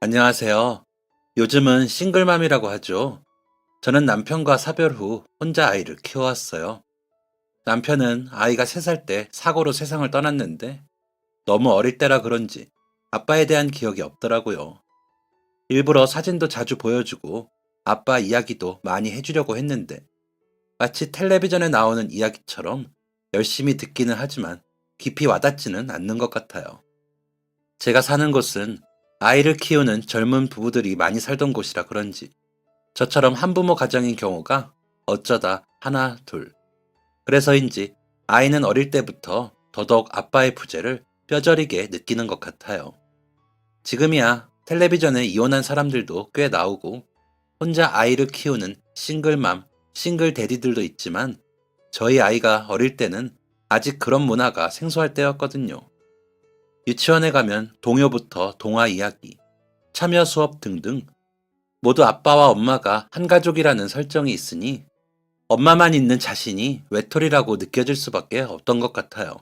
안녕하세요. 요즘은 싱글맘이라고 하죠. 저는 남편과 사별 후 혼자 아이를 키워왔어요. 남편은 아이가 3살 때 사고로 세상을 떠났는데 너무 어릴 때라 그런지 아빠에 대한 기억이 없더라고요. 일부러 사진도 자주 보여주고 아빠 이야기도 많이 해주려고 했는데 마치 텔레비전에 나오는 이야기처럼 열심히 듣기는 하지만 깊이 와닿지는 않는 것 같아요. 제가 사는 곳은 아이를 키우는 젊은 부부들이 많이 살던 곳이라 그런지 저처럼 한부모 가정인 경우가 어쩌다 하나, 둘. 그래서인지 아이는 어릴 때부터 더더욱 아빠의 부재를 뼈저리게 느끼는 것 같아요. 지금이야 텔레비전에 이혼한 사람들도 꽤 나오고 혼자 아이를 키우는 싱글맘, 싱글 대디들도 있지만 저희 아이가 어릴 때는 아직 그런 문화가 생소할 때였거든요. 유치원에 가면 동요부터 동화 이야기, 참여 수업 등등 모두 아빠와 엄마가 한 가족이라는 설정이 있으니 엄마만 있는 자신이 외톨이라고 느껴질 수밖에 없던 것 같아요.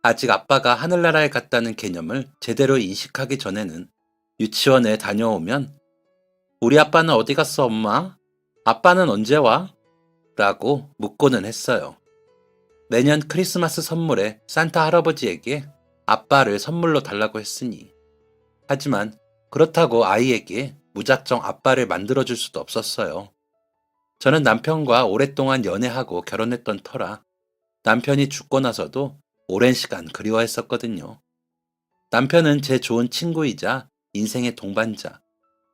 아직 아빠가 하늘나라에 갔다는 개념을 제대로 인식하기 전에는 유치원에 다녀오면 우리 아빠는 어디 갔어 엄마? 아빠는 언제 와? 라고 묻고는 했어요. 매년 크리스마스 선물에 산타 할아버지에게 아빠를 선물로 달라고 했으니. 하지만 그렇다고 아이에게 무작정 아빠를 만들어줄 수도 없었어요. 저는 남편과 오랫동안 연애하고 결혼했던 터라 남편이 죽고 나서도 오랜 시간 그리워했었거든요. 남편은 제 좋은 친구이자 인생의 동반자,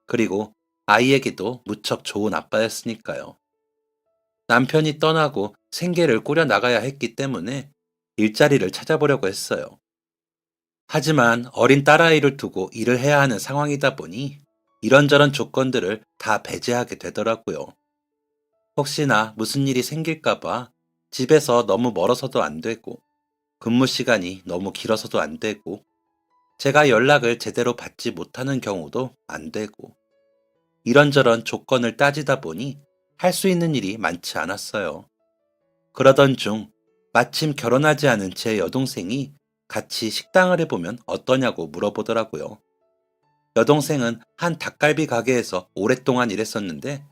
그리고 아이에게도 무척 좋은 아빠였으니까요. 남편이 떠나고 생계를 꾸려 나가야 했기 때문에 일자리를 찾아보려고 했어요. 하지만 어린 딸아이를 두고 일을 해야 하는 상황이다 보니 이런저런 조건들을 다 배제하게 되더라고요. 혹시나 무슨 일이 생길까봐 집에서 너무 멀어서도 안 되고, 근무 시간이 너무 길어서도 안 되고, 제가 연락을 제대로 받지 못하는 경우도 안 되고, 이런저런 조건을 따지다 보니 할 수 있는 일이 많지 않았어요. 그러던 중 마침 결혼하지 않은 제 여동생이 같이 식당을 해보면 어떠냐고 물어보더라고요. 여동생은 한 닭갈비 가게에서 오랫동안 일했었는데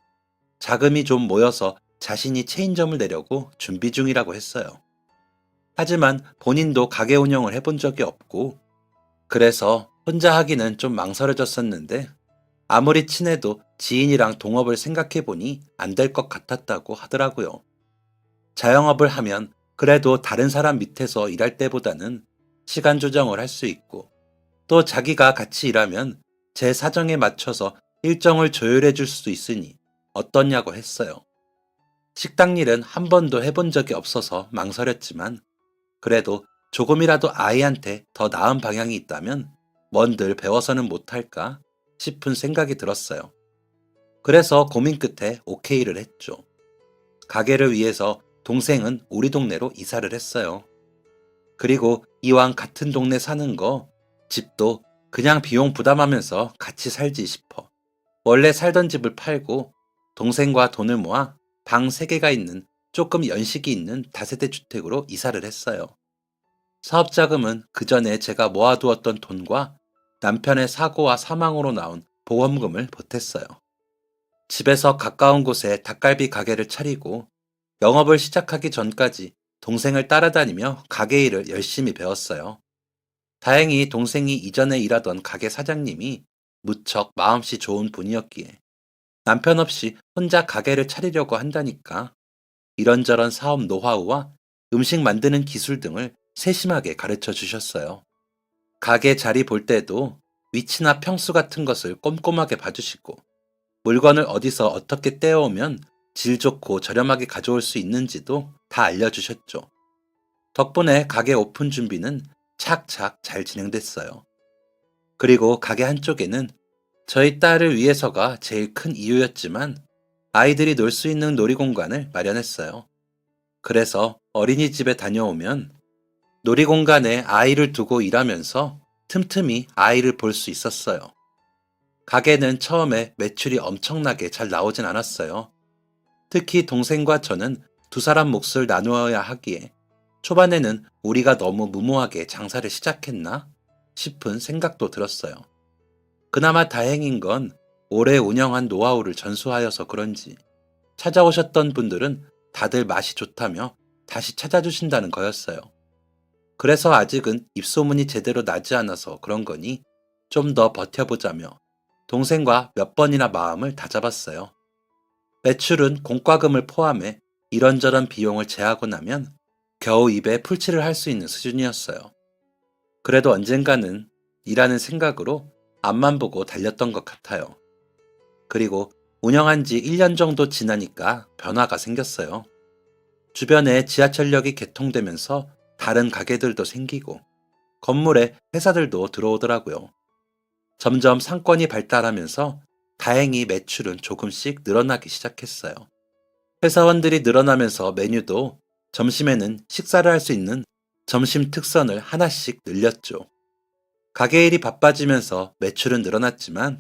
자금이 좀 모여서 자신이 체인점을 내려고 준비 중이라고 했어요. 하지만 본인도 가게 운영을 해본 적이 없고 그래서 혼자 하기는 좀 망설여졌었는데 아무리 친해도 지인이랑 동업을 생각해보니 안 될 것 같았다고 하더라고요. 자영업을 하면 그래도 다른 사람 밑에서 일할 때보다는 시간 조정을 할 수 있고 또 자기가 같이 일하면 제 사정에 맞춰서 일정을 조율해 줄 수도 있으니 어떠냐고 했어요. 식당 일은 한 번도 해본 적이 없어서 망설였지만 그래도 조금이라도 아이한테 더 나은 방향이 있다면 뭔들 배워서는 못할까 싶은 생각이 들었어요. 그래서 고민 끝에 오케이를 했죠. 가게를 위해서 동생은 우리 동네로 이사를 했어요. 그리고 이왕 같은 동네 사는 거 집도 그냥 비용 부담하면서 같이 살지 싶어. 원래 살던 집을 팔고 동생과 돈을 모아 방 3개가 있는 조금 연식이 있는 다세대 주택으로 이사를 했어요. 사업 자금은 그 전에 제가 모아두었던 돈과 남편의 사고와 사망으로 나온 보험금을 보탰어요. 집에서 가까운 곳에 닭갈비 가게를 차리고 영업을 시작하기 전까지 동생을 따라다니며 가게 일을 열심히 배웠어요. 다행히 동생이 이전에 일하던 가게 사장님이 무척 마음씨 좋은 분이었기에 남편 없이 혼자 가게를 차리려고 한다니까 이런저런 사업 노하우와 음식 만드는 기술 등을 세심하게 가르쳐 주셨어요. 가게 자리 볼 때도 위치나 평수 같은 것을 꼼꼼하게 봐주시고 물건을 어디서 어떻게 떼어오면 질 좋고 저렴하게 가져올 수 있는지도 다 알려주셨죠. 덕분에 가게 오픈 준비는 착착 잘 진행됐어요. 그리고 가게 한쪽에는 저희 딸을 위해서가 제일 큰 이유였지만 아이들이 놀 수 있는 놀이공간을 마련했어요. 그래서 어린이집에 다녀오면 놀이공간에 아이를 두고 일하면서 틈틈이 아이를 볼 수 있었어요. 가게는 처음에 매출이 엄청나게 잘 나오진 않았어요. 특히 동생과 저는 두 사람 몫을 나누어야 하기에 초반에는 우리가 너무 무모하게 장사를 시작했나 싶은 생각도 들었어요. 그나마 다행인 건 오래 운영한 노하우를 전수하여서 그런지 찾아오셨던 분들은 다들 맛이 좋다며 다시 찾아주신다는 거였어요. 그래서 아직은 입소문이 제대로 나지 않아서 그런 거니 좀 더 버텨보자며 동생과 몇 번이나 마음을 다잡았어요. 매출은 공과금을 포함해 이런저런 비용을 제하고 나면 겨우 입에 풀칠을 할 수 있는 수준이었어요. 그래도 언젠가는 이라는 생각으로 앞만 보고 달렸던 것 같아요. 그리고 운영한 지 1년 정도 지나니까 변화가 생겼어요. 주변에 지하철역이 개통되면서 다른 가게들도 생기고 건물에 회사들도 들어오더라고요. 점점 상권이 발달하면서 다행히 매출은 조금씩 늘어나기 시작했어요. 회사원들이 늘어나면서 메뉴도 점심에는 식사를 할 수 있는 점심 특선을 하나씩 늘렸죠. 가게 일이 바빠지면서 매출은 늘어났지만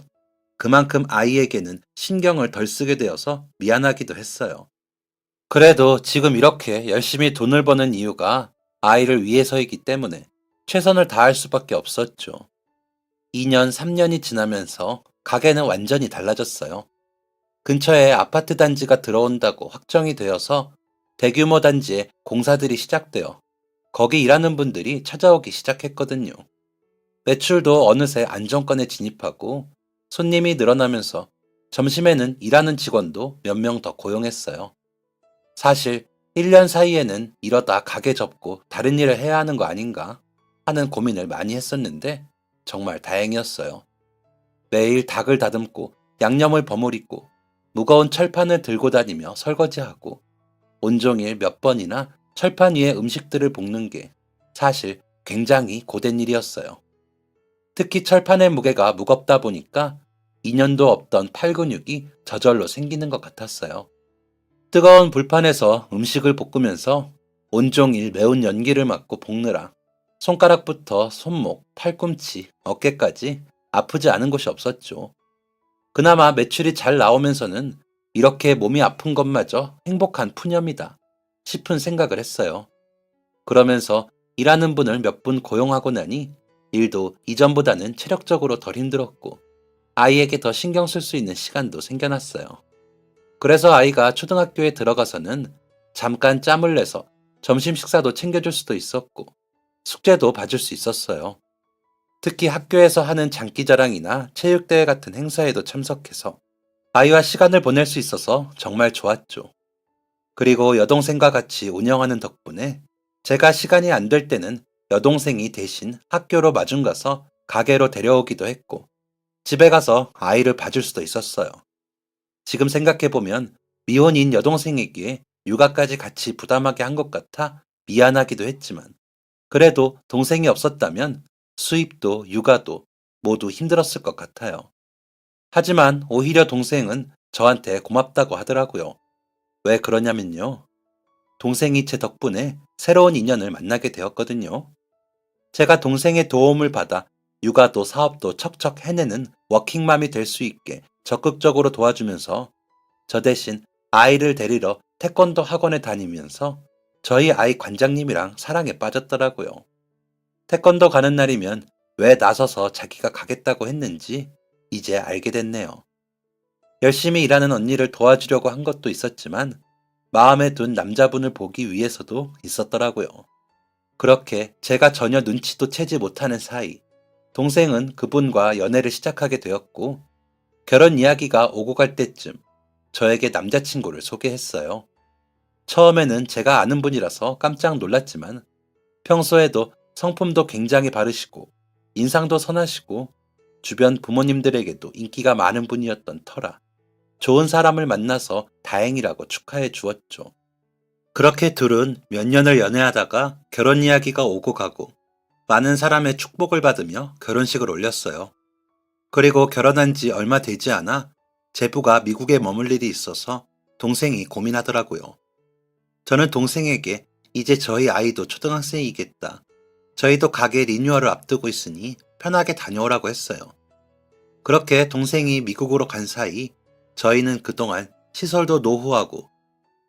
그만큼 아이에게는 신경을 덜 쓰게 되어서 미안하기도 했어요. 그래도 지금 이렇게 열심히 돈을 버는 이유가 아이를 위해서이기 때문에 최선을 다할 수밖에 없었죠. 2년, 3년이 지나면서 가게는 완전히 달라졌어요. 근처에 아파트 단지가 들어온다고 확정이 되어서 대규모 단지에 공사들이 시작되어 거기 일하는 분들이 찾아오기 시작했거든요. 매출도 어느새 안정권에 진입하고 손님이 늘어나면서 점심에는 일하는 직원도 몇 명 더 고용했어요. 사실 1년 사이에는 이러다 가게 접고 다른 일을 해야 하는 거 아닌가 하는 고민을 많이 했었는데 정말 다행이었어요. 매일 닭을 다듬고 양념을 버무리고 무거운 철판을 들고 다니며 설거지하고 온종일 몇 번이나 철판 위에 음식들을 볶는 게 사실 굉장히 고된 일이었어요. 특히 철판의 무게가 무겁다 보니까 2년도 없던 팔 근육이 저절로 생기는 것 같았어요. 뜨거운 불판에서 음식을 볶으면서 온종일 매운 연기를 맡고 볶느라 손가락부터 손목, 팔꿈치, 어깨까지 아프지 않은 곳이 없었죠. 그나마 매출이 잘 나오면서는 이렇게 몸이 아픈 것마저 행복한 푸념이다 싶은 생각을 했어요. 그러면서 일하는 분을 몇 분 고용하고 나니 일도 이전보다는 체력적으로 덜 힘들었고 아이에게 더 신경 쓸 수 있는 시간도 생겨났어요. 그래서 아이가 초등학교에 들어가서는 잠깐 짬을 내서 점심 식사도 챙겨줄 수도 있었고 숙제도 봐줄 수 있었어요. 특히 학교에서 하는 장기자랑이나 체육대회 같은 행사에도 참석해서 아이와 시간을 보낼 수 있어서 정말 좋았죠. 그리고 여동생과 같이 운영하는 덕분에 제가 시간이 안 될 때는 여동생이 대신 학교로 마중 가서 가게로 데려오기도 했고 집에 가서 아이를 봐줄 수도 있었어요. 지금 생각해보면 미혼인 여동생에게 육아까지 같이 부담하게 한 것 같아 미안하기도 했지만 그래도 동생이 없었다면 수입도 육아도 모두 힘들었을 것 같아요. 하지만 오히려 동생은 저한테 고맙다고 하더라고요. 왜 그러냐면요. 동생이 제 덕분에 새로운 인연을 만나게 되었거든요. 제가 동생의 도움을 받아 육아도 사업도 척척 해내는 워킹맘이 될 수 있게 적극적으로 도와주면서 저 대신 아이를 데리러 태권도 학원에 다니면서 저희 아이 관장님이랑 사랑에 빠졌더라고요. 태권도 가는 날이면 왜 나서서 자기가 가겠다고 했는지 이제 알게 됐네요. 열심히 일하는 언니를 도와주려고 한 것도 있었지만 마음에 둔 남자분을 보기 위해서도 있었더라고요. 그렇게 제가 전혀 눈치도 채지 못하는 사이 동생은 그분과 연애를 시작하게 되었고 결혼 이야기가 오고 갈 때쯤 저에게 남자친구를 소개했어요. 처음에는 제가 아는 분이라서 깜짝 놀랐지만 평소에도 성품도 굉장히 바르시고 인상도 선하시고 주변 부모님들에게도 인기가 많은 분이었던 터라 좋은 사람을 만나서 다행이라고 축하해 주었죠. 그렇게 둘은 몇 년을 연애하다가 결혼 이야기가 오고 가고 많은 사람의 축복을 받으며 결혼식을 올렸어요. 그리고 결혼한 지 얼마 되지 않아 제부가 미국에 머물 일이 있어서 동생이 고민하더라고요. 저는 동생에게 이제 저희 아이도 초등학생이겠다. 저희도 가게 리뉴얼을 앞두고 있으니 편하게 다녀오라고 했어요. 그렇게 동생이 미국으로 간 사이 저희는 그동안 시설도 노후하고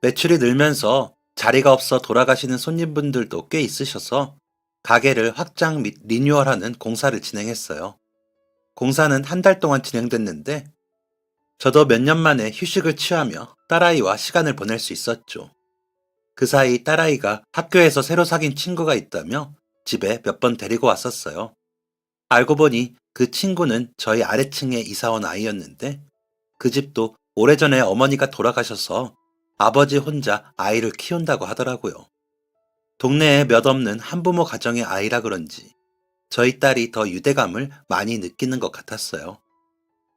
매출이 늘면서 자리가 없어 돌아가시는 손님분들도 꽤 있으셔서 가게를 확장 및 리뉴얼하는 공사를 진행했어요. 공사는 한 달 동안 진행됐는데 저도 몇 년 만에 휴식을 취하며 딸아이와 시간을 보낼 수 있었죠. 그 사이 딸아이가 학교에서 새로 사귄 친구가 있다며 집에 몇 번 데리고 왔었어요. 알고 보니 그 친구는 저희 아래층에 이사 온 아이였는데 그 집도 오래전에 어머니가 돌아가셔서 아버지 혼자 아이를 키운다고 하더라고요. 동네에 몇 없는 한부모 가정의 아이라 그런지 저희 딸이 더 유대감을 많이 느끼는 것 같았어요.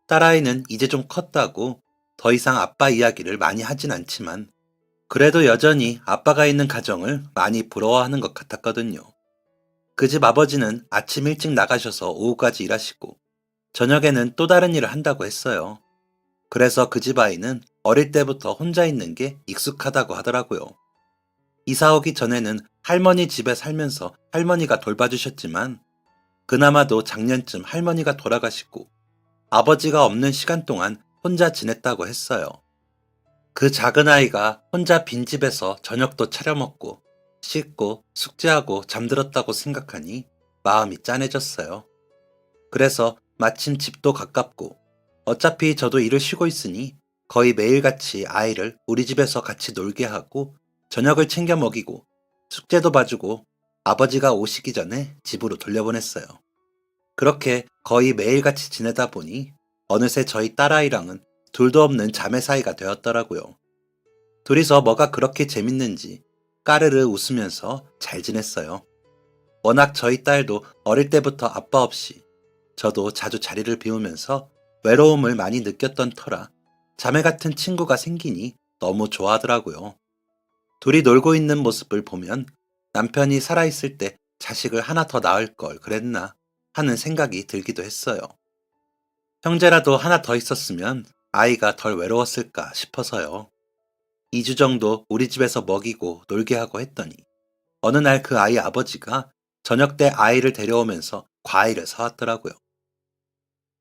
딸아이는 이제 좀 컸다고 더 이상 아빠 이야기를 많이 하진 않지만 그래도 여전히 아빠가 있는 가정을 많이 부러워하는 것 같았거든요. 그 집 아버지는 아침 일찍 나가셔서 오후까지 일하시고 저녁에는 또 다른 일을 한다고 했어요. 그래서 그 집 아이는 어릴 때부터 혼자 있는 게 익숙하다고 하더라고요. 이사 오기 전에는 할머니 집에 살면서 할머니가 돌봐주셨지만 그나마도 작년쯤 할머니가 돌아가시고 아버지가 없는 시간 동안 혼자 지냈다고 했어요. 그 작은 아이가 혼자 빈집에서 저녁도 차려 먹고 씻고 숙제하고 잠들었다고 생각하니 마음이 짠해졌어요. 그래서 마침 집도 가깝고 어차피 저도 일을 쉬고 있으니 거의 매일같이 아이를 우리 집에서 같이 놀게 하고 저녁을 챙겨 먹이고 숙제도 봐주고 아버지가 오시기 전에 집으로 돌려보냈어요. 그렇게 거의 매일같이 지내다 보니 어느새 저희 딸아이랑은 둘도 없는 자매 사이가 되었더라고요. 둘이서 뭐가 그렇게 재밌는지 까르르 웃으면서 잘 지냈어요. 워낙 저희 딸도 어릴 때부터 아빠 없이 저도 자주 자리를 비우면서 외로움을 많이 느꼈던 터라 자매 같은 친구가 생기니 너무 좋아하더라고요. 둘이 놀고 있는 모습을 보면 남편이 살아있을 때 자식을 하나 더 낳을 걸 그랬나 하는 생각이 들기도 했어요. 형제라도 하나 더 있었으면 아이가 덜 외로웠을까 싶어서요. 2주 정도 우리 집에서 먹이고 놀게 하고 했더니 어느 날 그 아이 아버지가 저녁 때 아이를 데려오면서 과일을 사왔더라고요.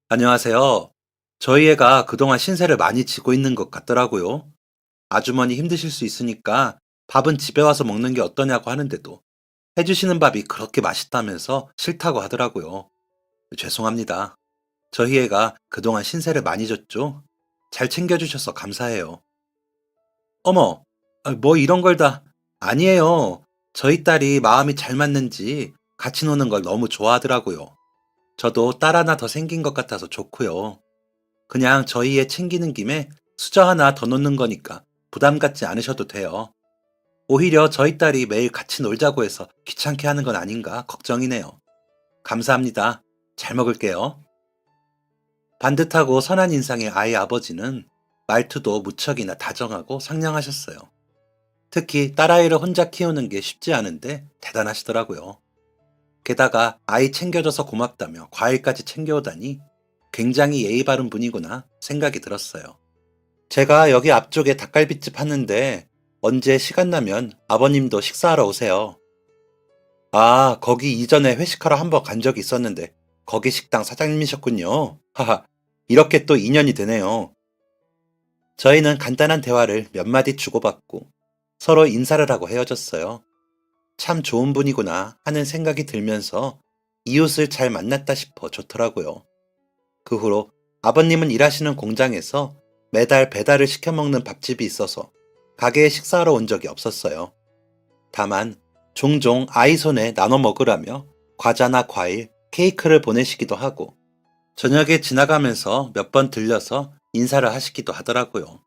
안녕하세요. 저희 애가 그동안 신세를 많이 지고 있는 것 같더라고요. 아주머니 힘드실 수 있으니까 밥은 집에 와서 먹는 게 어떠냐고 하는데도 해주시는 밥이 그렇게 맛있다면서 싫다고 하더라고요. 죄송합니다. 저희 애가 그동안 신세를 많이 졌죠? 잘 챙겨주셔서 감사해요. 어머, 뭐 이런 걸 다. 아니에요. 저희 딸이 마음이 잘 맞는지 같이 노는 걸 너무 좋아하더라고요. 저도 딸 하나 더 생긴 것 같아서 좋고요. 그냥 저희 애 챙기는 김에 수저 하나 더 놓는 거니까 부담 갖지 않으셔도 돼요. 오히려 저희 딸이 매일 같이 놀자고 해서 귀찮게 하는 건 아닌가 걱정이네요. 감사합니다. 잘 먹을게요. 반듯하고 선한 인상의 아이 아버지는 말투도 무척이나 다정하고 상냥하셨어요. 특히 딸아이를 혼자 키우는 게 쉽지 않은데 대단하시더라고요. 게다가 아이 챙겨줘서 고맙다며 과일까지 챙겨오다니 굉장히 예의 바른 분이구나 생각이 들었어요. 제가 여기 앞쪽에 닭갈비집 하는데 언제 시간 나면 아버님도 식사하러 오세요. 아, 거기 이전에 회식하러 한번 간 적이 있었는데 거기 식당 사장님이셨군요. 하하, 이렇게 또 인연이 되네요. 저희는 간단한 대화를 몇 마디 주고받고 서로 인사를 하고 헤어졌어요. 참 좋은 분이구나 하는 생각이 들면서 이웃을 잘 만났다 싶어 좋더라고요. 그 후로 아버님은 일하시는 공장에서 매달 배달을 시켜 먹는 밥집이 있어서 가게에 식사하러 온 적이 없었어요. 다만 종종 아이 손에 나눠 먹으라며 과자나 과일, 케이크를 보내시기도 하고 저녁에 지나가면서 몇 번 들려서 인사를 하시기도 하더라고요.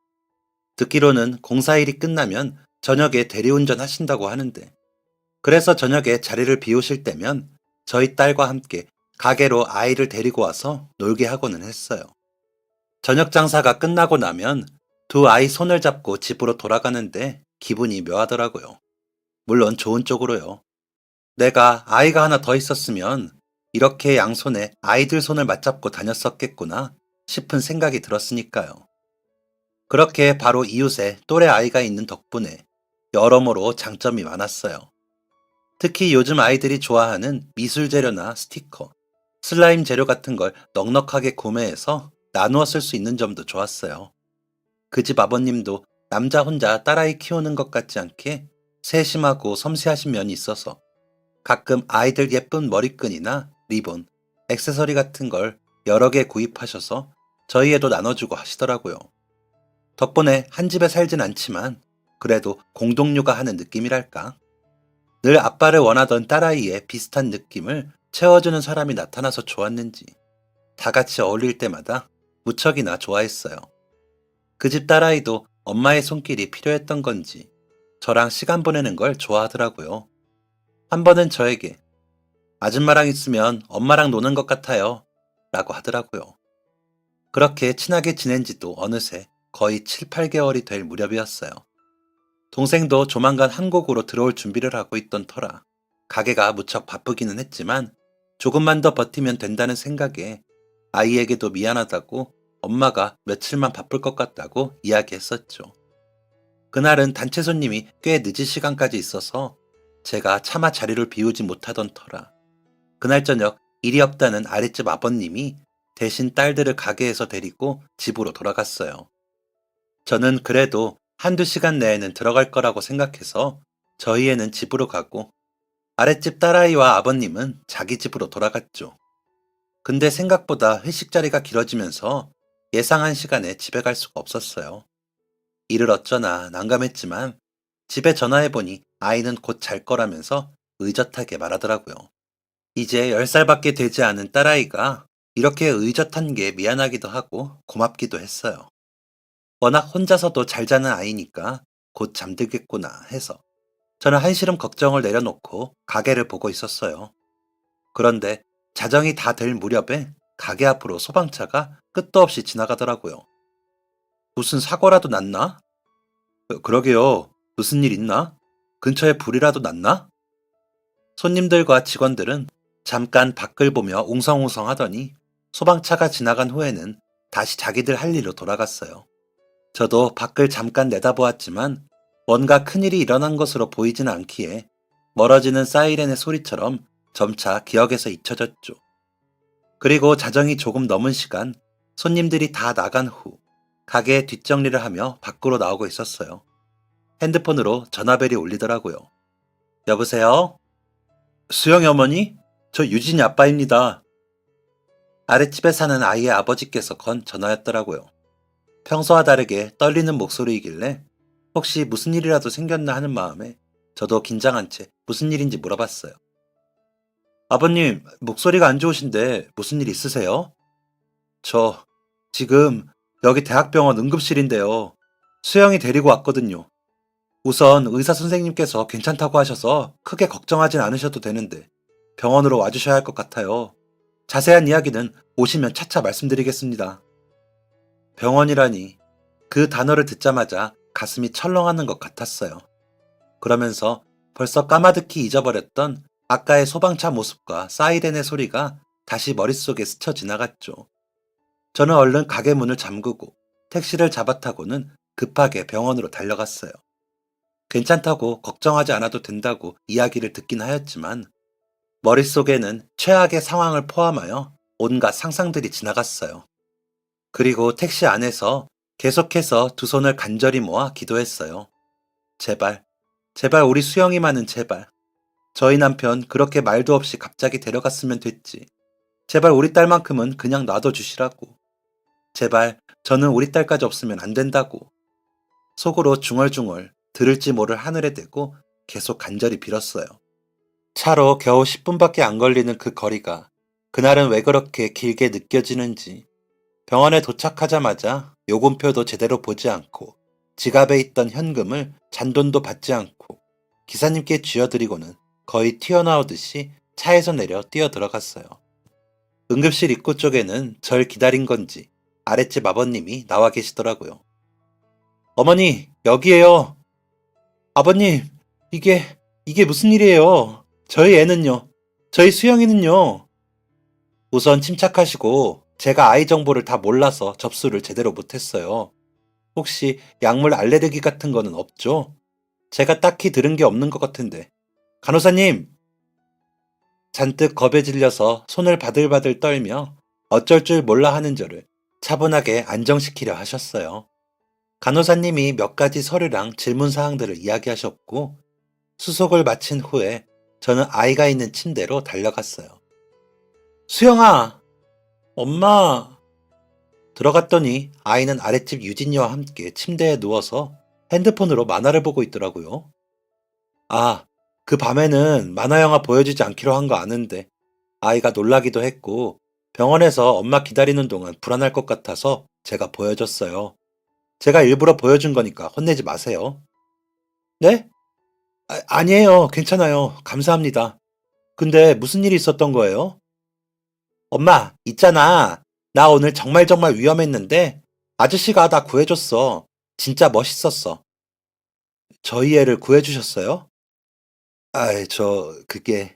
듣기로는 공사일이 끝나면 저녁에 대리운전 하신다고 하는데 그래서 저녁에 자리를 비우실 때면 저희 딸과 함께 가게로 아이를 데리고 와서 놀게 하고는 했어요. 저녁 장사가 끝나고 나면 두 아이 손을 잡고 집으로 돌아가는데 기분이 묘하더라고요. 물론 좋은 쪽으로요. 내가 아이가 하나 더 있었으면 이렇게 양손에 아이들 손을 맞잡고 다녔었겠구나 싶은 생각이 들었으니까요. 그렇게 바로 이웃에 또래 아이가 있는 덕분에 여러모로 장점이 많았어요. 특히 요즘 아이들이 좋아하는 미술 재료나 스티커, 슬라임 재료 같은 걸 넉넉하게 구매해서 나누어 쓸 수 있는 점도 좋았어요. 그 집 아버님도 남자 혼자 딸아이 키우는 것 같지 않게 세심하고 섬세하신 면이 있어서 가끔 아이들 예쁜 머리끈이나 리본, 액세서리 같은 걸 여러 개 구입하셔서 저희에도 나눠주고 하시더라고요. 덕분에 한 집에 살진 않지만 그래도 공동육아하는 느낌이랄까? 늘 아빠를 원하던 딸아이의 비슷한 느낌을 채워주는 사람이 나타나서 좋았는지 다 같이 어울릴 때마다 무척이나 좋아했어요. 그 집 딸아이도 엄마의 손길이 필요했던 건지 저랑 시간 보내는 걸 좋아하더라고요. 한 번은 저에게 아줌마랑 있으면 엄마랑 노는 것 같아요 라고 하더라고요. 그렇게 친하게 지낸 지도 어느새 거의 7, 8개월이 될 무렵이었어요. 동생도 조만간 한국으로 들어올 준비를 하고 있던 터라 가게가 무척 바쁘기는 했지만 조금만 더 버티면 된다는 생각에 아이에게도 미안하다고 엄마가 며칠만 바쁠 것 같다고 이야기했었죠. 그날은 단체 손님이 꽤 늦은 시간까지 있어서 제가 차마 자리를 비우지 못하던 터라 그날 저녁 일이 없다는 아랫집 아버님이 대신 딸들을 가게에서 데리고 집으로 돌아갔어요. 저는 그래도 한두 시간 내에는 들어갈 거라고 생각해서 저희 애는 집으로 가고 아랫집 딸아이와 아버님은 자기 집으로 돌아갔죠. 근데 생각보다 회식 자리가 길어지면서 예상한 시간에 집에 갈 수가 없었어요. 일을 어쩌나 난감했지만 집에 전화해보니 아이는 곧 잘 거라면서 의젓하게 말하더라고요. 이제 10살밖에 되지 않은 딸아이가 이렇게 의젓한 게 미안하기도 하고 고맙기도 했어요. 워낙 혼자서도 잘 자는 아이니까 곧 잠들겠구나 해서 저는 한시름 걱정을 내려놓고 가게를 보고 있었어요. 그런데 자정이 다 될 무렵에 가게 앞으로 소방차가 끝도 없이 지나가더라고요. 무슨 사고라도 났나? 그러게요. 무슨 일 있나? 근처에 불이라도 났나? 손님들과 직원들은 잠깐 밖을 보며 웅성웅성 하더니 소방차가 지나간 후에는 다시 자기들 할 일로 돌아갔어요. 저도 밖을 잠깐 내다보았지만 뭔가 큰일이 일어난 것으로 보이지는 않기에 멀어지는 사이렌의 소리처럼 점차 기억에서 잊혀졌죠. 그리고 자정이 조금 넘은 시간 손님들이 다 나간 후 가게 뒷정리를 하며 밖으로 나오고 있었어요. 핸드폰으로 전화벨이 울리더라고요. 여보세요? 수영이 어머니? 저 유진이 아빠입니다. 아랫집에 사는 아이의 아버지께서 건 전화였더라고요. 평소와 다르게 떨리는 목소리이길래 혹시 무슨 일이라도 생겼나 하는 마음에 저도 긴장한 채 무슨 일인지 물어봤어요. 아버님, 목소리가 안 좋으신데 무슨 일 있으세요? 저 지금 여기 대학병원 응급실인데요. 수영이 데리고 왔거든요. 우선 의사 선생님께서 괜찮다고 하셔서 크게 걱정하진 않으셔도 되는데 병원으로 와주셔야 할 것 같아요. 자세한 이야기는 오시면 차차 말씀드리겠습니다. 병원이라니 그 단어를 듣자마자 가슴이 철렁하는 것 같았어요. 그러면서 벌써 까마득히 잊어버렸던 아까의 소방차 모습과 사이렌의 소리가 다시 머릿속에 스쳐 지나갔죠. 저는 얼른 가게 문을 잠그고 택시를 잡아타고는 급하게 병원으로 달려갔어요. 괜찮다고 걱정하지 않아도 된다고 이야기를 듣긴 하였지만 머릿속에는 최악의 상황을 포함하여 온갖 상상들이 지나갔어요. 그리고 택시 안에서 계속해서 두 손을 간절히 모아 기도했어요. 제발, 제발 우리 수영이만은 제발. 저희 남편 그렇게 말도 없이 갑자기 데려갔으면 됐지. 제발 우리 딸만큼은 그냥 놔둬주시라고. 제발 저는 우리 딸까지 없으면 안 된다고. 속으로 중얼중얼 들을지 모를 하늘에 대고 계속 간절히 빌었어요. 차로 겨우 10분밖에 안 걸리는 그 거리가 그날은 왜 그렇게 길게 느껴지는지 병원에 도착하자마자 요금표도 제대로 보지 않고 지갑에 있던 현금을 잔돈도 받지 않고 기사님께 쥐어드리고는 거의 튀어나오듯이 차에서 내려 뛰어 들어갔어요. 응급실 입구 쪽에는 절 기다린 건지 아랫집 아버님이 나와 계시더라고요. 어머니, 여기에요. 아버님, 이게 무슨 일이에요? 저희 애는요? 저희 수영이는요? 우선 침착하시고 제가 아이 정보를 다 몰라서 접수를 제대로 못했어요. 혹시 약물 알레르기 같은 거는 없죠? 제가 딱히 들은 게 없는 것 같은데. 간호사님! 잔뜩 겁에 질려서 손을 바들바들 떨며 어쩔 줄 몰라 하는 저를 차분하게 안정시키려 하셨어요. 간호사님이 몇 가지 서류랑 질문 사항들을 이야기하셨고 수속을 마친 후에 저는 아이가 있는 침대로 달려갔어요. 수영아! 엄마! 들어갔더니 아이는 아랫집 유진이와 함께 침대에 누워서 핸드폰으로 만화를 보고 있더라고요. 아, 그 밤에는 만화 영화 보여주지 않기로 한 거 아는데 아이가 놀라기도 했고 병원에서 엄마 기다리는 동안 불안할 것 같아서 제가 보여줬어요. 제가 일부러 보여준 거니까 혼내지 마세요. 네? 아니에요. 괜찮아요. 감사합니다. 근데 무슨 일이 있었던 거예요? 엄마, 있잖아. 나 오늘 정말 위험했는데 아저씨가 나 구해줬어. 진짜 멋있었어. 저희 애를 구해주셨어요? 그게.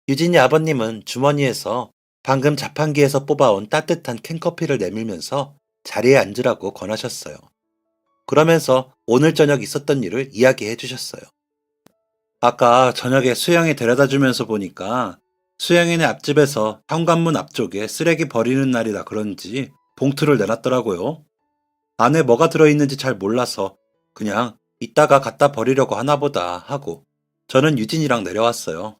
유진이 아버님은 주머니에서 방금 자판기에서 뽑아온 따뜻한 캔커피를 내밀면서 자리에 앉으라고 권하셨어요. 그러면서 오늘 저녁 있었던 일을 이야기해 주셨어요. 아까 저녁에 수영이 데려다 주면서 보니까 수영이네 앞집에서 현관문 앞쪽에 쓰레기 버리는 날이라 그런지 봉투를 내놨더라고요. 안에 뭐가 들어있는지 잘 몰라서 그냥 이따가 갖다 버리려고 하나 보다 하고 저는 유진이랑 내려왔어요.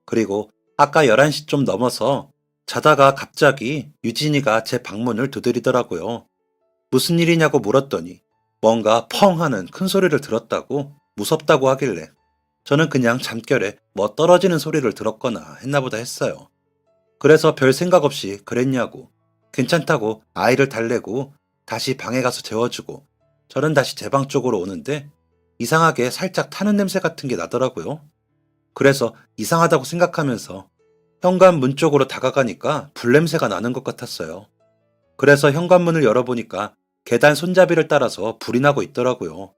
그리고 아까 11시 좀 넘어서 자다가 갑자기 유진이가 제 방문을 두드리더라고요. 무슨 일이냐고 물었더니 뭔가 펑 하는 큰 소리를 들었다고 무섭다고 하길래 저는 그냥 잠결에 뭐 떨어지는 소리를 들었거나 했나 보다 했어요. 그래서 별 생각 없이 그랬냐고 괜찮다고 아이를 달래고 다시 방에 가서 재워주고 저는 다시 제 방 쪽으로 오는데 이상하게 살짝 타는 냄새 같은 게 나더라고요. 그래서 이상하다고 생각하면서 현관문 쪽으로 다가가니까 불냄새가 나는 것 같았어요. 그래서 현관문을 열어보니까 계단 손잡이를 따라서 불이 나고 있더라고요.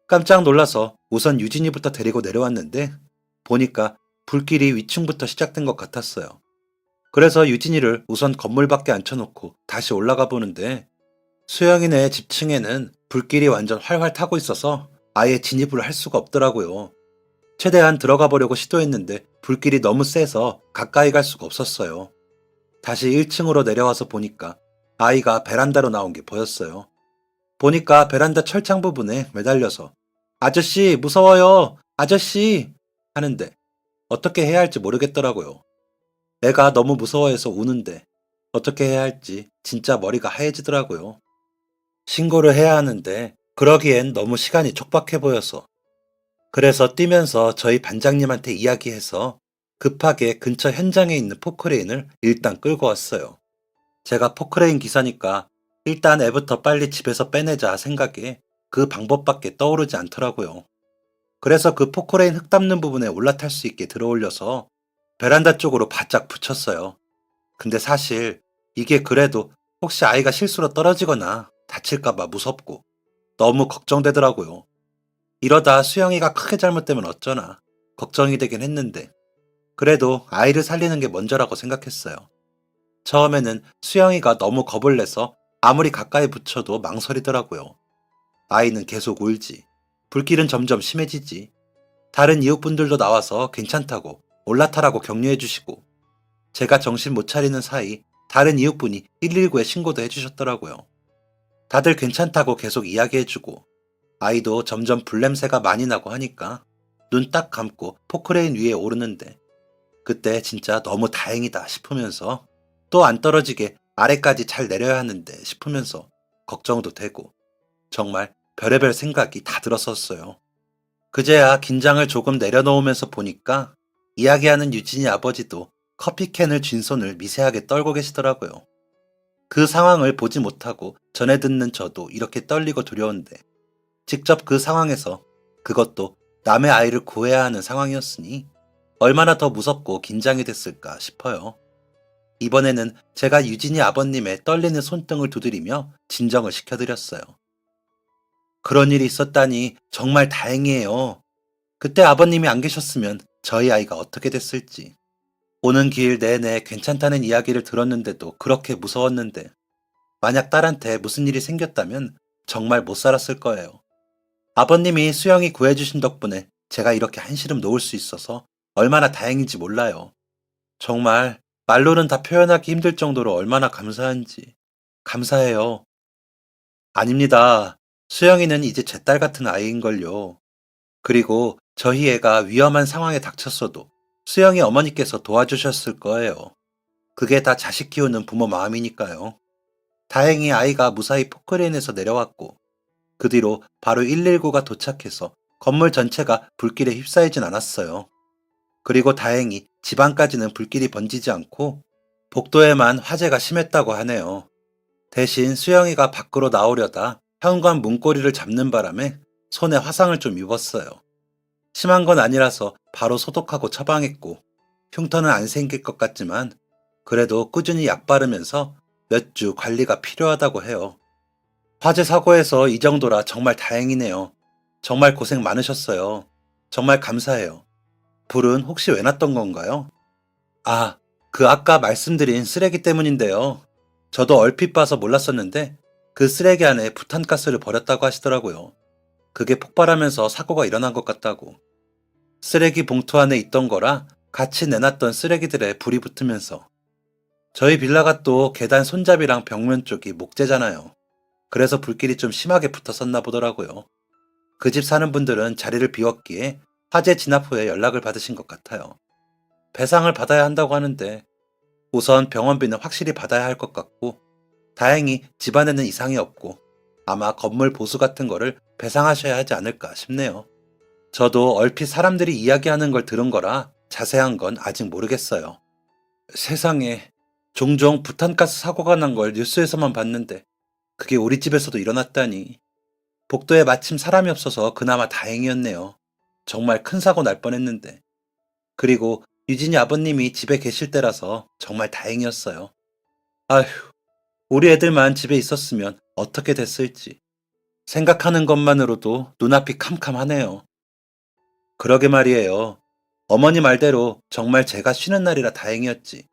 깜짝 놀라서 우선 유진이부터 데리고 내려왔는데 보니까 불길이 위층부터 시작된 것 같았어요. 그래서 유진이를 우선 건물 밖에 앉혀놓고 다시 올라가 보는데 수영이네 집 층에는 불길이 완전 활활 타고 있어서 아예 진입을 할 수가 없더라고요. 최대한 들어가 보려고 시도했는데 불길이 너무 세서 가까이 갈 수가 없었어요. 다시 1층으로 내려와서 보니까 아이가 베란다로 나온 게 보였어요. 보니까 베란다 철창 부분에 매달려서 아저씨 무서워요. 아저씨 하는데 어떻게 해야 할지 모르겠더라고요. 애가 너무 무서워해서 우는데 어떻게 해야 할지 진짜 머리가 하얘지더라고요. 신고를 해야 하는데 그러기엔 너무 시간이 촉박해 보여서 그래서 뛰면서 저희 반장님한테 이야기해서 급하게 근처 현장에 있는 포크레인을 일단 끌고 왔어요. 제가 포크레인 기사니까 일단 애부터 빨리 집에서 빼내자 생각에 그 방법밖에 떠오르지 않더라고요. 그래서 그 포크레인 흙 담는 부분에 올라탈 수 있게 들어올려서 베란다 쪽으로 바짝 붙였어요. 근데 사실 이게 그래도 혹시 아이가 실수로 떨어지거나 다칠까봐 무섭고 너무 걱정되더라고요. 이러다 수영이가 크게 잘못되면 어쩌나 걱정이 되긴 했는데 그래도 아이를 살리는 게 먼저라고 생각했어요. 처음에는 수영이가 너무 겁을 내서 아무리 가까이 붙여도 망설이더라고요. 아이는 계속 울지. 불길은 점점 심해지지. 다른 이웃분들도 나와서 괜찮다고 올라타라고 격려해 주시고 제가 정신 못 차리는 사이 다른 이웃분이 119에 신고도 해주셨더라고요. 다들 괜찮다고 계속 이야기해주고 아이도 점점 불냄새가 많이 나고 하니까 눈 딱 감고 포크레인 위에 오르는데 그때 진짜 너무 다행이다 싶으면서 또 안 떨어지게 아래까지 잘 내려야 하는데 싶으면서 걱정도 되고 정말 별의별 생각이 다 들었었어요. 그제야 긴장을 조금 내려놓으면서 보니까 이야기하는 유진이 아버지도 커피캔을 쥔 손을 미세하게 떨고 계시더라고요. 그 상황을 보지 못하고 전해 듣는 저도 이렇게 떨리고 두려운데 직접 그 상황에서 그것도 남의 아이를 구해야 하는 상황이었으니 얼마나 더 무섭고 긴장이 됐을까 싶어요. 이번에는 제가 유진이 아버님의 떨리는 손등을 두드리며 진정을 시켜드렸어요. 그런 일이 있었다니 정말 다행이에요. 그때 아버님이 안 계셨으면 저희 아이가 어떻게 됐을지. 오는 길 내내 괜찮다는 이야기를 들었는데도 그렇게 무서웠는데 만약 딸한테 무슨 일이 생겼다면 정말 못 살았을 거예요. 아버님이 수영이 구해주신 덕분에 제가 이렇게 한시름 놓을 수 있어서 얼마나 다행인지 몰라요. 정말 말로는 다 표현하기 힘들 정도로 얼마나 감사한지. 감사해요. 아닙니다. 수영이는 이제 제 딸 같은 아이인걸요. 그리고 저희 애가 위험한 상황에 닥쳤어도 수영이 어머니께서 도와주셨을 거예요. 그게 다 자식 키우는 부모 마음이니까요. 다행히 아이가 무사히 포크레인에서 내려왔고 그 뒤로 바로 119가 도착해서 건물 전체가 불길에 휩싸이진 않았어요. 그리고 다행히 집안까지는 불길이 번지지 않고 복도에만 화재가 심했다고 하네요. 대신 수영이가 밖으로 나오려다 현관 문고리를 잡는 바람에 손에 화상을 좀 입었어요. 심한 건 아니라서 바로 소독하고 처방했고 흉터는 안 생길 것 같지만 그래도 꾸준히 약 바르면서 몇 주 관리가 필요하다고 해요. 화재 사고에서 이 정도라 정말 다행이네요. 정말 고생 많으셨어요. 정말 감사해요. 불은 혹시 왜 났던 건가요? 아, 그 아까 말씀드린 쓰레기 때문인데요. 저도 얼핏 봐서 몰랐었는데 그 쓰레기 안에 부탄가스를 버렸다고 하시더라고요. 그게 폭발하면서 사고가 일어난 것 같다고. 쓰레기 봉투 안에 있던 거라 같이 내놨던 쓰레기들에 불이 붙으면서 저희 빌라가 또 계단 손잡이랑 벽면 쪽이 목재잖아요. 그래서 불길이 좀 심하게 붙었었나 보더라고요. 그 집 사는 분들은 자리를 비웠기에 화재 진압 후에 연락을 받으신 것 같아요. 배상을 받아야 한다고 하는데 우선 병원비는 확실히 받아야 할 것 같고 다행히 집안에는 이상이 없고 아마 건물 보수 같은 거를 배상하셔야 하지 않을까 싶네요. 저도 얼핏 사람들이 이야기하는 걸 들은 거라 자세한 건 아직 모르겠어요. 세상에, 종종 부탄가스 사고가 난 걸 뉴스에서만 봤는데 그게 우리 집에서도 일어났다니. 복도에 마침 사람이 없어서 그나마 다행이었네요. 정말 큰 사고 날 뻔했는데. 그리고 유진이 아버님이 집에 계실 때라서 정말 다행이었어요. 아휴, 우리 애들만 집에 있었으면 어떻게 됐을지. 생각하는 것만으로도 눈앞이 캄캄하네요. 그러게 말이에요. 어머니 말대로 정말 제가 쉬는 날이라 다행이었지.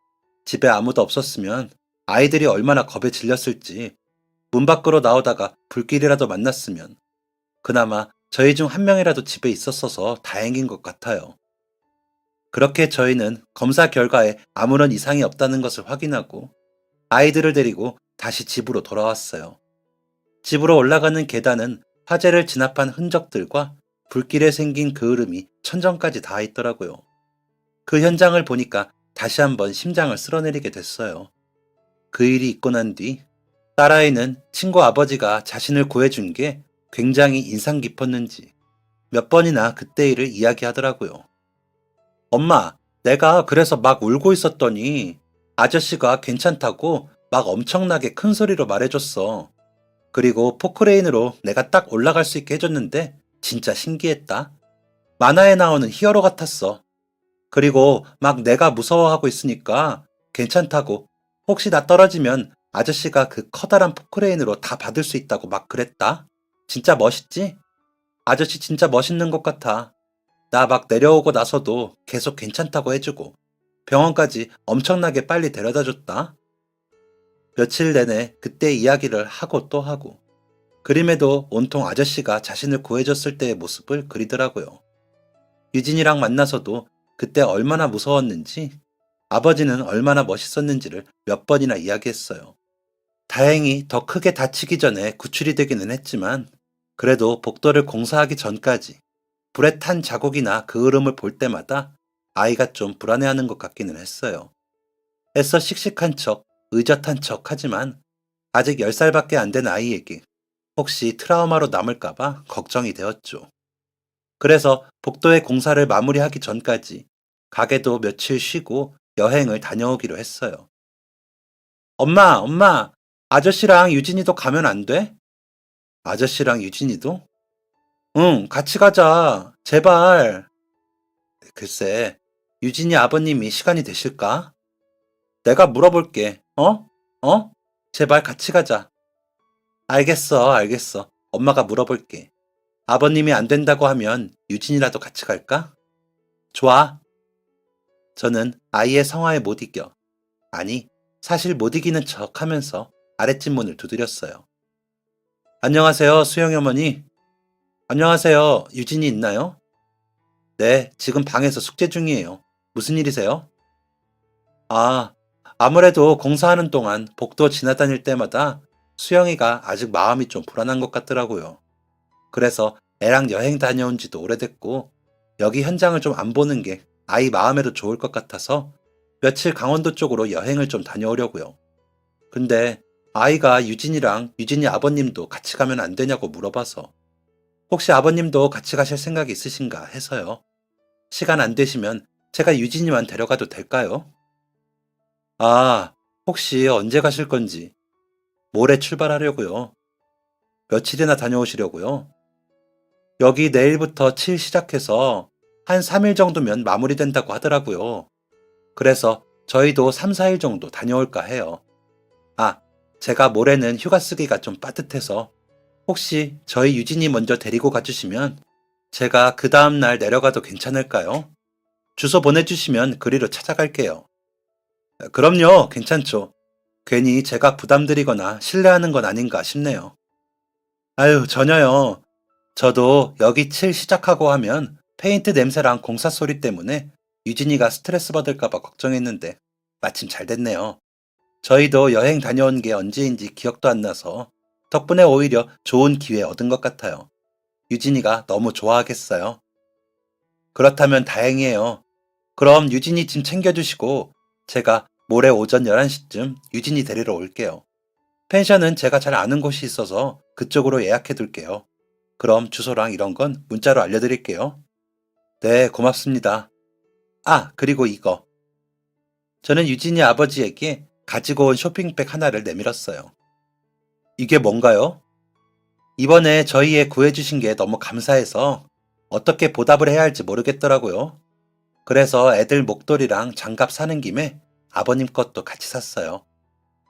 집에 아무도 없었으면 아이들이 얼마나 겁에 질렸을지 문 밖으로 나오다가 불길이라도 만났으면 그나마 저희 중 한 명이라도 집에 있었어서 다행인 것 같아요. 그렇게 저희는 검사 결과에 아무런 이상이 없다는 것을 확인하고 아이들을 데리고 다시 집으로 돌아왔어요. 집으로 올라가는 계단은 화재를 진압한 흔적들과 불길에 생긴 그을음이 천정까지 닿아 있더라고요. 그 현장을 보니까 다시 한번 심장을 쓸어내리게 됐어요. 그 일이 있고 난 뒤 딸아이는 친구 아버지가 자신을 구해준 게 굉장히 인상 깊었는지 몇 번이나 그때 일을 이야기하더라고요. 엄마, 내가 그래서 막 울고 있었더니 아저씨가 괜찮다고 막 엄청나게 큰 소리로 말해줬어. 그리고 포크레인으로 내가 딱 올라갈 수 있게 해줬는데 진짜 신기했다. 만화에 나오는 히어로 같았어. 그리고 막 내가 무서워하고 있으니까 괜찮다고 혹시 나 떨어지면 아저씨가 그 커다란 포크레인으로 다 받을 수 있다고 막 그랬다. 진짜 멋있지? 아저씨 진짜 멋있는 것 같아. 나 막 내려오고 나서도 계속 괜찮다고 해주고 병원까지 엄청나게 빨리 데려다 줬다. 며칠 내내 그때 이야기를 하고 또 하고 그림에도 온통 아저씨가 자신을 구해줬을 때의 모습을 그리더라고요. 유진이랑 만나서도 그때 얼마나 무서웠는지 아버지는 얼마나 멋있었는지를 몇 번이나 이야기했어요. 다행히 더 크게 다치기 전에 구출이 되기는 했지만 그래도 복도를 공사하기 전까지 불에 탄 자국이나 그을음을 볼 때마다 아이가 좀 불안해하는 것 같기는 했어요. 애써 씩씩한 척, 의젓한 척 하지만 아직 10살밖에 안 된 아이에게 혹시 트라우마로 남을까봐 걱정이 되었죠. 그래서 복도의 공사를 마무리하기 전까지 가게도 며칠 쉬고 여행을 다녀오기로 했어요. 엄마, 아저씨랑 유진이도 가면 안 돼? 아저씨랑 유진이도? 응, 같이 가자. 제발. 글쎄, 유진이 아버님이 시간이 되실까? 내가 물어볼게. 어? 어? 제발 같이 가자. 알겠어. 엄마가 물어볼게. 아버님이 안 된다고 하면 유진이라도 같이 갈까? 좋아. 저는 아이의 성화에 못 이겨. 아니, 사실 못 이기는 척 하면서 아랫집 문을 두드렸어요. 안녕하세요, 수영이 어머니. 안녕하세요, 유진이 있나요? 네, 지금 방에서 숙제 중이에요. 무슨 일이세요? 아, 아무래도 공사하는 동안 복도 지나다닐 때마다 수영이가 아직 마음이 좀 불안한 것 같더라고요. 그래서 애랑 여행 다녀온 지도 오래됐고, 여기 현장을 좀 안 보는 게 아이 마음에도 좋을 것 같아서 며칠 강원도 쪽으로 여행을 좀 다녀오려고요. 근데 아이가 유진이랑 유진이 아버님도 같이 가면 안 되냐고 물어봐서 혹시 아버님도 같이 가실 생각이 있으신가 해서요. 시간 안 되시면 제가 유진이만 데려가도 될까요? 아, 혹시 언제 가실 건지. 모레 출발하려고요. 며칠이나 다녀오시려고요. 여기 내일부터 칠 시작해서 한 3일 정도면 마무리된다고 하더라고요. 그래서 저희도 3, 4일 정도 다녀올까 해요. 아, 제가 모레는 휴가 쓰기가 좀 빠듯해서 혹시 저희 유진이 먼저 데리고 가주시면 제가 그 다음날 내려가도 괜찮을까요? 주소 보내주시면 그리로 찾아갈게요. 그럼요, 괜찮죠. 괜히 제가 부담드리거나 실례하는 건 아닌가 싶네요. 아유, 전혀요. 저도 여기 칠 시작하고 하면 페인트 냄새랑 공사 소리 때문에 유진이가 스트레스 받을까봐 걱정했는데 마침 잘 됐네요. 저희도 여행 다녀온 게 언제인지 기억도 안 나서 덕분에 오히려 좋은 기회 얻은 것 같아요. 유진이가 너무 좋아하겠어요. 그렇다면 다행이에요. 그럼 유진이 짐 챙겨주시고 제가 모레 오전 11시쯤 유진이 데리러 올게요. 펜션은 제가 잘 아는 곳이 있어서 그쪽으로 예약해 둘게요. 그럼 주소랑 이런 건 문자로 알려드릴게요. 네, 고맙습니다. 아, 그리고 이거. 저는 유진이 아버지에게 가지고 온 쇼핑백 하나를 내밀었어요. 이게 뭔가요? 이번에 저희에 구해주신 게 너무 감사해서 어떻게 보답을 해야 할지 모르겠더라고요. 그래서 애들 목도리랑 장갑 사는 김에 아버님 것도 같이 샀어요.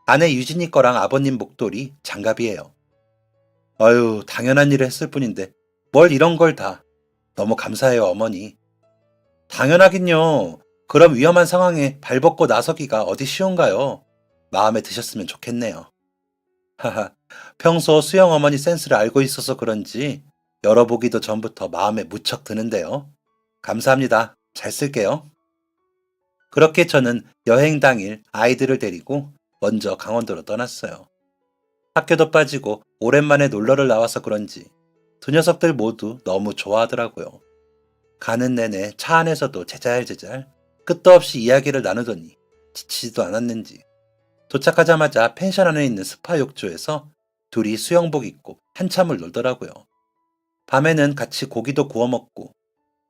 아내 유진이 거랑 아버님 목도리, 장갑이에요. 아유, 당연한 일을 했을 뿐인데 뭘 이런 걸 다. 너무 감사해요, 어머니. 당연하긴요. 그럼 위험한 상황에 발 벗고 나서기가 어디 쉬운가요? 마음에 드셨으면 좋겠네요. 하하, 평소 수영 어머니 센스를 알고 있어서 그런지 열어보기도 전부터 마음에 무척 드는데요. 감사합니다. 잘 쓸게요. 그렇게 저는 여행 당일 아이들을 데리고 먼저 강원도로 떠났어요. 학교도 빠지고 오랜만에 놀러를 나와서 그런지 두 녀석들 모두 너무 좋아하더라고요. 가는 내내 차 안에서도 제잘제잘 끝도 없이 이야기를 나누더니 지치지도 않았는지 도착하자마자 펜션 안에 있는 스파 욕조에서 둘이 수영복 입고 한참을 놀더라고요. 밤에는 같이 고기도 구워 먹고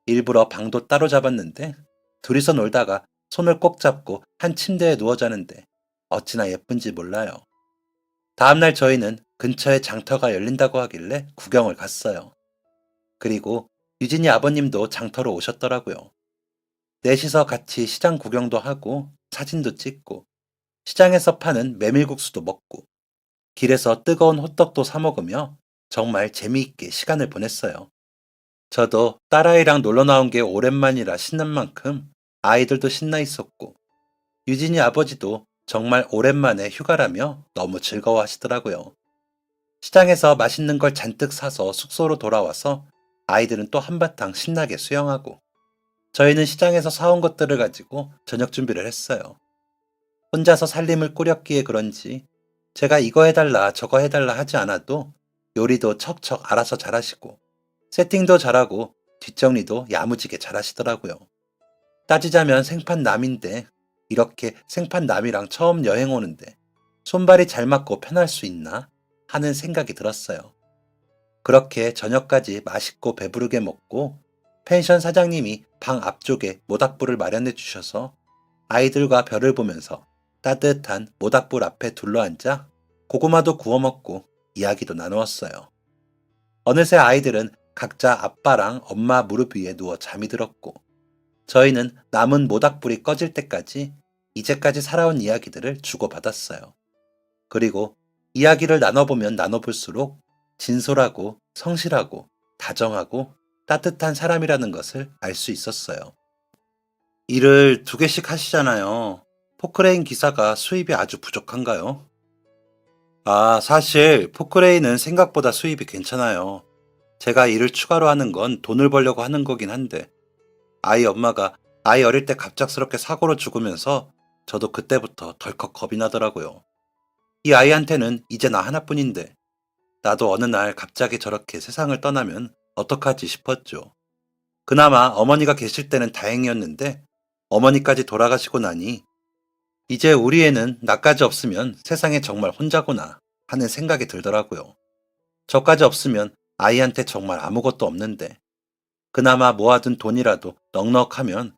일부러 방도 따로 잡았는데 둘이서 놀다가 손을 꼭 잡고 한 침대에 누워 자는데 어찌나 예쁜지 몰라요. 다음날 저희는 근처에 장터가 열린다고 하길래 구경을 갔어요. 그리고 유진이 아버님도 장터로 오셨더라고요. 넷이서 같이 시장 구경도 하고 사진도 찍고 시장에서 파는 메밀국수도 먹고 길에서 뜨거운 호떡도 사 먹으며 정말 재미있게 시간을 보냈어요. 저도 딸아이랑 놀러 나온 게 오랜만이라 신난 만큼 아이들도 신나 있었고 유진이 아버지도 정말 오랜만에 휴가라며 너무 즐거워하시더라고요. 시장에서 맛있는 걸 잔뜩 사서 숙소로 돌아와서 아이들은 또 한바탕 신나게 수영하고 저희는 시장에서 사온 것들을 가지고 저녁 준비를 했어요. 혼자서 살림을 꾸렸기에 그런지 제가 이거 해달라 저거 해달라 하지 않아도 요리도 척척 알아서 잘하시고 세팅도 잘하고 뒷정리도 야무지게 잘하시더라고요. 따지자면 생판남인데 이렇게 생판남이랑 처음 여행 오는데 손발이 잘 맞고 편할 수 있나 하는 생각이 들었어요. 그렇게 저녁까지 맛있고 배부르게 먹고 펜션 사장님이 방 앞쪽에 모닥불을 마련해 주셔서 아이들과 별을 보면서 따뜻한 모닥불 앞에 둘러앉아 고구마도 구워 먹고 이야기도 나누었어요. 어느새 아이들은 각자 아빠랑 엄마 무릎 위에 누워 잠이 들었고 저희는 남은 모닥불이 꺼질 때까지 이제까지 살아온 이야기들을 주고받았어요. 그리고 이야기를 나눠보면 나눠볼수록 진솔하고 성실하고 다정하고 따뜻한 사람이라는 것을 알 수 있었어요. 일을 두 개씩 하시잖아요. 포크레인 기사가 수입이 아주 부족한가요? 아, 사실 포크레인은 생각보다 수입이 괜찮아요. 제가 일을 추가로 하는 건 돈을 벌려고 하는 거긴 한데 아이 엄마가 아이 어릴 때 갑작스럽게 사고로 죽으면서 저도 그때부터 덜컥 겁이 나더라고요. 이 아이한테는 이제 나 하나뿐인데 나도 어느 날 갑자기 저렇게 세상을 떠나면 어떡하지 싶었죠. 그나마 어머니가 계실 때는 다행이었는데 어머니까지 돌아가시고 나니 이제 우리 애는 나까지 없으면 세상에 정말 혼자구나 하는 생각이 들더라고요. 저까지 없으면 아이한테 정말 아무것도 없는데 그나마 모아둔 돈이라도 넉넉하면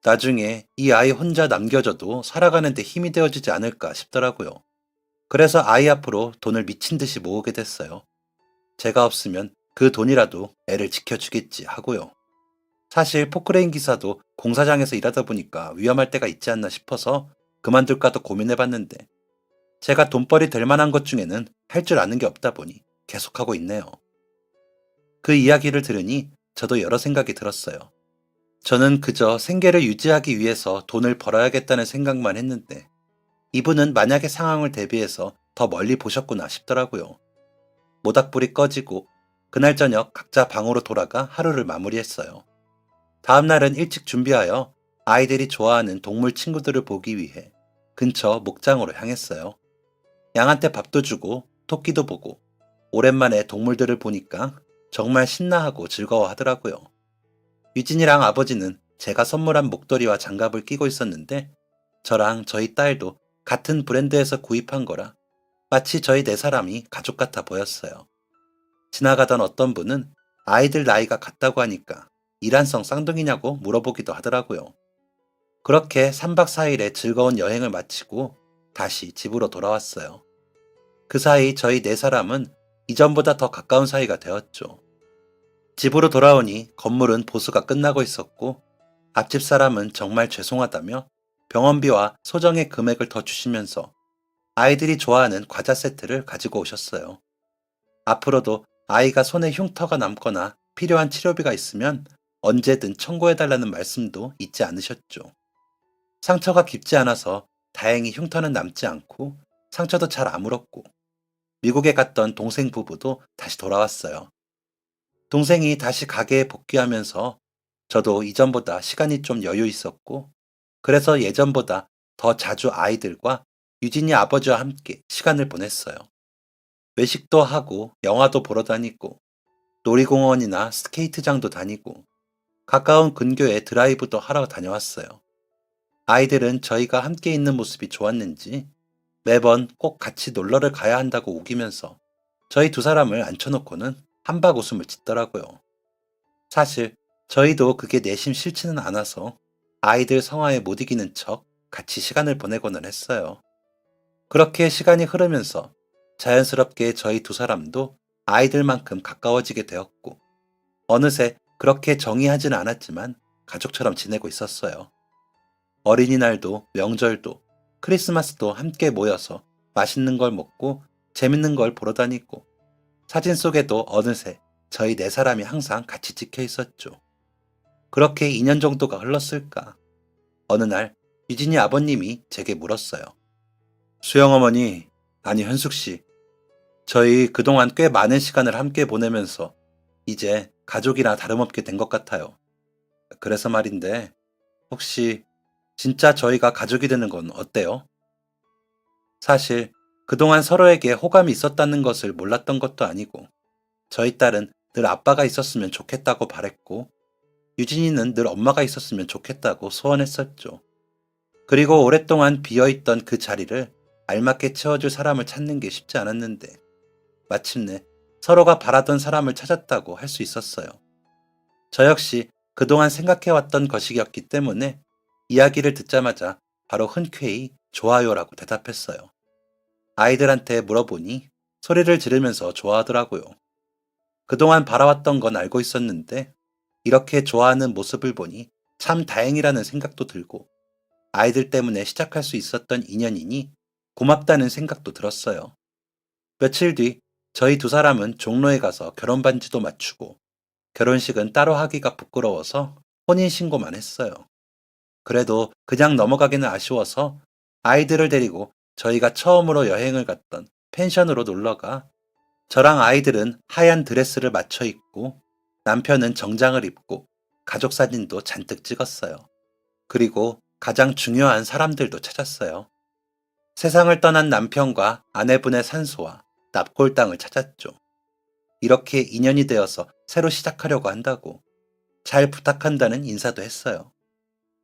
나중에 이 아이 혼자 남겨져도 살아가는데 힘이 되어지지 않을까 싶더라고요. 그래서 아이 앞으로 돈을 미친 듯이 모으게 됐어요. 제가 없으면 그 돈이라도 애를 지켜주겠지 하고요. 사실 포크레인 기사도 공사장에서 일하다 보니까 위험할 때가 있지 않나 싶어서 그만둘까도 고민해봤는데 제가 돈벌이 될 만한 것 중에는 할 줄 아는 게 없다 보니 계속하고 있네요. 그 이야기를 들으니 저도 여러 생각이 들었어요. 저는 그저 생계를 유지하기 위해서 돈을 벌어야겠다는 생각만 했는데 이분은 만약의 상황을 대비해서 더 멀리 보셨구나 싶더라고요. 모닥불이 꺼지고 그날 저녁 각자 방으로 돌아가 하루를 마무리했어요. 다음 날은 일찍 준비하여 아이들이 좋아하는 동물 친구들을 보기 위해 근처 목장으로 향했어요. 양한테 밥도 주고 토끼도 보고 오랜만에 동물들을 보니까 정말 신나하고 즐거워하더라고요. 유진이랑 아버지는 제가 선물한 목도리와 장갑을 끼고 있었는데 저랑 저희 딸도 같은 브랜드에서 구입한 거라 마치 저희 네 사람이 가족 같아 보였어요. 지나가던 어떤 분은 아이들 나이가 같다고 하니까 이란성 쌍둥이냐고 물어보기도 하더라고요. 그렇게 3박 4일의 즐거운 여행을 마치고 다시 집으로 돌아왔어요. 그 사이 저희 네 사람은 이전보다 더 가까운 사이가 되었죠. 집으로 돌아오니 건물은 보수가 끝나고 있었고 앞집 사람은 정말 죄송하다며 병원비와 소정의 금액을 더 주시면서 아이들이 좋아하는 과자 세트를 가지고 오셨어요. 앞으로도 아이가 손에 흉터가 남거나 필요한 치료비가 있으면 언제든 청구해달라는 말씀도 잊지 않으셨죠. 상처가 깊지 않아서 다행히 흉터는 남지 않고 상처도 잘 아물었고 미국에 갔던 동생 부부도 다시 돌아왔어요. 동생이 다시 가게에 복귀하면서 저도 이전보다 시간이 좀 여유 있었고 그래서 예전보다 더 자주 아이들과 유진이 아버지와 함께 시간을 보냈어요. 외식도 하고 영화도 보러 다니고 놀이공원이나 스케이트장도 다니고 가까운 근교에 드라이브도 하러 다녀왔어요. 아이들은 저희가 함께 있는 모습이 좋았는지 매번 꼭 같이 놀러를 가야 한다고 우기면서 저희 두 사람을 앉혀놓고는 한박 웃음을 짓더라고요. 사실 저희도 그게 내심 싫지는 않아서 아이들 성화에 못 이기는 척 같이 시간을 보내고는 했어요. 그렇게 시간이 흐르면서 자연스럽게 저희 두 사람도 아이들만큼 가까워지게 되었고 어느새 그렇게 정의하지는 않았지만 가족처럼 지내고 있었어요. 어린이날도 명절도 크리스마스도 함께 모여서 맛있는 걸 먹고 재밌는 걸 보러 다니고 사진 속에도 어느새 저희 네 사람이 항상 같이 찍혀 있었죠. 그렇게 2년 정도가 흘렀을까. 어느 날 유진이 아버님이 제게 물었어요. 수영 어머니, 아니 현숙 씨, 저희 그동안 꽤 많은 시간을 함께 보내면서 이제 가족이나 다름없게 된 것 같아요. 그래서 말인데 혹시 진짜 저희가 가족이 되는 건 어때요? 사실 그동안 서로에게 호감이 있었다는 것을 몰랐던 것도 아니고 저희 딸은 늘 아빠가 있었으면 좋겠다고 바랬고 유진이는 늘 엄마가 있었으면 좋겠다고 소원했었죠. 그리고 오랫동안 비어있던 그 자리를 알맞게 채워줄 사람을 찾는 게 쉽지 않았는데 마침내 서로가 바라던 사람을 찾았다고 할 수 있었어요. 저 역시 그동안 생각해왔던 것이었기 때문에 이야기를 듣자마자 바로 흔쾌히 좋아요라고 대답했어요. 아이들한테 물어보니 소리를 지르면서 좋아하더라고요. 그동안 바라왔던 건 알고 있었는데 이렇게 좋아하는 모습을 보니 참 다행이라는 생각도 들고 아이들 때문에 시작할 수 있었던 인연이니 고맙다는 생각도 들었어요. 며칠 뒤 저희 두 사람은 종로에 가서 결혼 반지도 맞추고 결혼식은 따로 하기가 부끄러워서 혼인신고만 했어요. 그래도 그냥 넘어가기는 아쉬워서 아이들을 데리고 저희가 처음으로 여행을 갔던 펜션으로 놀러가 저랑 아이들은 하얀 드레스를 맞춰 입고 남편은 정장을 입고 가족 사진도 잔뜩 찍었어요. 그리고 가장 중요한 사람들도 찾았어요. 세상을 떠난 남편과 아내분의 산소와 납골당을 찾았죠. 이렇게 인연이 되어서 새로 시작하려고 한다고 잘 부탁한다는 인사도 했어요.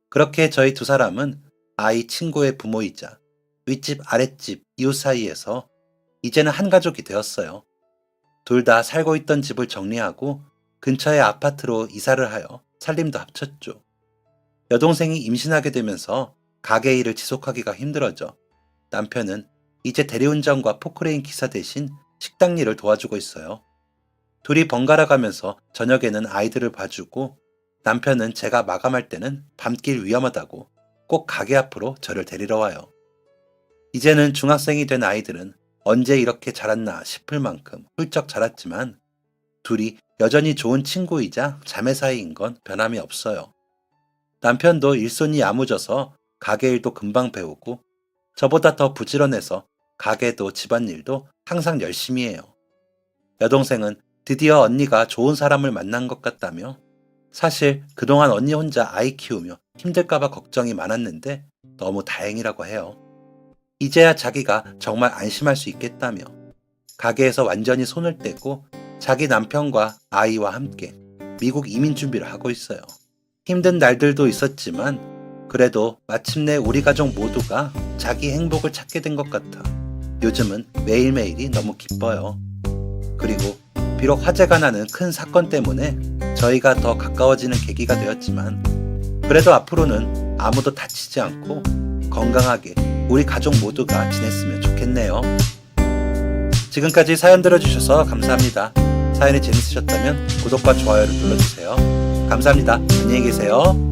그렇게 저희 두 사람은 아이 친구의 부모이자 윗집 아랫집 이웃 사이에서 이제는 한 가족이 되었어요. 둘 다 살고 있던 집을 정리하고 근처의 아파트로 이사를 하여 살림도 합쳤죠. 여동생이 임신하게 되면서 가게 일을 지속하기가 힘들어져 남편은 이제 대리운전과 포크레인 기사 대신 식당 일을 도와주고 있어요. 둘이 번갈아 가면서 저녁에는 아이들을 봐주고 남편은 제가 마감할 때는 밤길 위험하다고 꼭 가게 앞으로 저를 데리러 와요. 이제는 중학생이 된 아이들은 언제 이렇게 자랐나 싶을 만큼 훌쩍 자랐지만 둘이 여전히 좋은 친구이자 자매 사이인 건 변함이 없어요. 남편도 일손이 야무져서 가게 일도 금방 배우고 저보다 더 부지런해서 가게도 집안일도 항상 열심히 해요. 여동생은 드디어 언니가 좋은 사람을 만난 것 같다며 사실 그동안 언니 혼자 아이 키우며 힘들까봐 걱정이 많았는데 너무 다행이라고 해요. 이제야 자기가 정말 안심할 수 있겠다며 가게에서 완전히 손을 떼고 자기 남편과 아이와 함께 미국 이민 준비를 하고 있어요. 힘든 날들도 있었지만 그래도 마침내 우리 가족 모두가 자기 행복을 찾게 된 것 같아 요즘은 매일매일이 너무 기뻐요. 그리고 비록 화제가 나는 큰 사건 때문에 저희가 더 가까워지는 계기가 되었지만 그래도 앞으로는 아무도 다치지 않고 건강하게 우리 가족 모두가 지냈으면 좋겠네요. 지금까지 사연 들어주셔서 감사합니다. 사연이 재밌으셨다면 구독과 좋아요를 눌러주세요. 감사합니다. 안녕히 계세요.